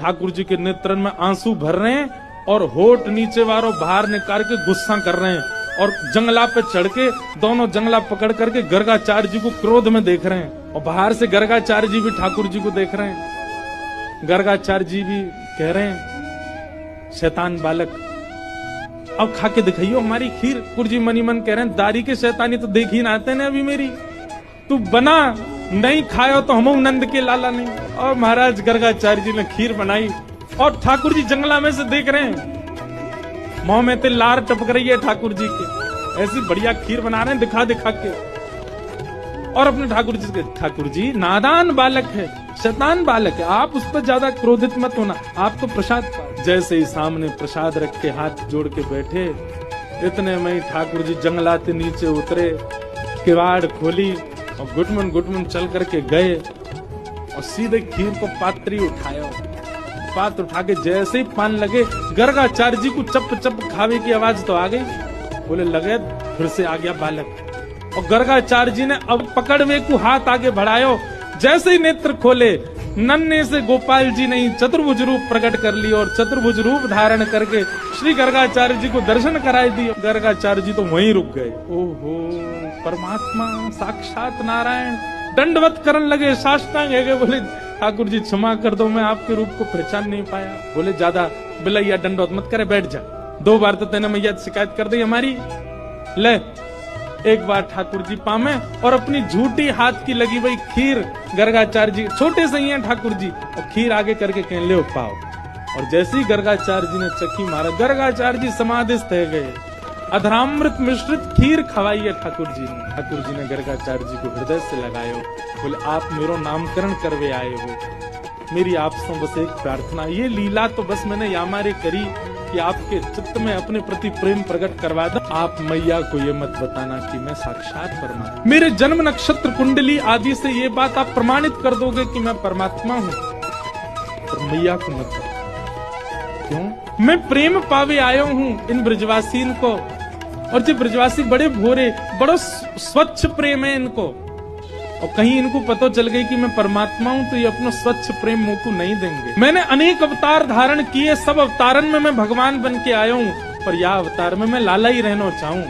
ठाकुर जी के नेत्रन में आंसू भर रहे हैं और होठ नीचे वालों बाहर निकाल के गुस्सा कर रहे हैं और जंगला पे चढ़ के दोनों जंगला पकड़ करके गर्गाचार्य जी को क्रोध में देख रहे हैं और बाहर से गर्गाचार्य जी भी ठाकुर जी को देख रहे हैं। गर्गाचार्य जी भी कह रहे हैं शैतान बालक अब खा के दिखाइयो हमारी खीर। कुरजी मनी मन कह रहे हैं दारी के शैतानी तो देख ही ना आते ना अभी मेरी, तू बना नहीं खायो तो हम नंद के लाला नहीं। और महाराज गर्गाचार्य जी ने खीर बनाई और ठाकुर जी जंगला में से देख रहे हैं, मुंह में ते लार टपक रही है ठाकुर जी के, ऐसी बढ़िया खीर बना रहे हैं दिखा दिखा के। और अपने ठाकुर जी नादान बालक है, शैतान बालक है, आप उस पर ज्यादा क्रोधित मत होना, आप तो प्रसाद पाओ। जैसे ही सामने प्रसाद रख के हाथ जोड़ के बैठे, इतने में ही ठाकुर जी जंगलाते नीचे उतरे, किवाड़ खोली और गुटमन चल करके गए और सीधे खीर को पात्री उठाया। पात्र उठा के जैसे ही पान लगे, गर्गाचार्य जी को चप चप खावे की आवाज तो आ गई। बोले लगे फिर से आ गया बालक। और गर्गाचार्य जी ने अब पकड़वे को हाथ आगे बढ़ायो, जैसे ही नेत्र खोले नन्हे से गोपाल जी ने चतुर्भुज रूप प्रकट कर लिया और चतुर्भुज रूप धारण करके श्री गर्गाचार्य जी को दर्शन कराए दिए। गर्गाचार्य जी तो वहीं रुक गए। ओहो परमात्मा साक्षात नारायण दंडवत करने लगे, साष्टांग है गए। बोले ठाकुर जी क्षमा कर दो, मैं आपके रूप को पहचान नहीं पाया। बोले ज्यादा बिलैया दंडवत मत करे, बैठ जा, 2 बार तो तेने मैया शिकायत कर दी हमारी। ले एक बार ठाकुर जी पामे और अपनी झूठी हाथ की लगी हुई खीर गर्गाचार्य जी छोटे से ही हैं ठाकुर जी, और खीर आगे करके कह ले पाओ। और जैसे ही गर्गाचार्य जी ने चक्की मारा, गर्गाचार्य जी समाधिस्थ है गए। अधरामृत मिश्रित खीर खवाई है ठाकुर जी ने। ठाकुर जी ने गर्गाचार्य जी को हृदय से लगायो। बोले आप मेरो नामकरण करवे आए हो, मेरी आपसे बस एक प्रार्थना, ये लीला तो बस मैंने यामारे करी कि आपके चित्त में अपने प्रति प्रेम प्रकट करवा दो। आप मैया को ये मत बताना कि मैं साक्षात परमात्मा, मेरे जन्म नक्षत्र कुंडली आदि से ये बात आप प्रमाणित कर दोगे कि मैं परमात्मा हूँ, पर मैया को मत बताना। क्यों? मैं प्रेम पावे आयो हूँ इन ब्रजवासीन को, और जो ब्रजवासी बड़े भोरे, बड़ा स्वच्छ प्रेम है इनको, और कहीं इनको पता चल गई कि मैं परमात्मा हूं तो ये अपना स्वच्छ प्रेम मुंह को नहीं देंगे। मैंने अनेक अवतार धारण किए, सब अवतारन में मैं भगवान बन के आया हूं, पर यह अवतार में मैं लाला ही रहना चाहूं।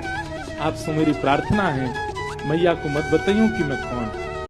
आपसे मेरी प्रार्थना है मैया को मत बताइयो कि मैं कौन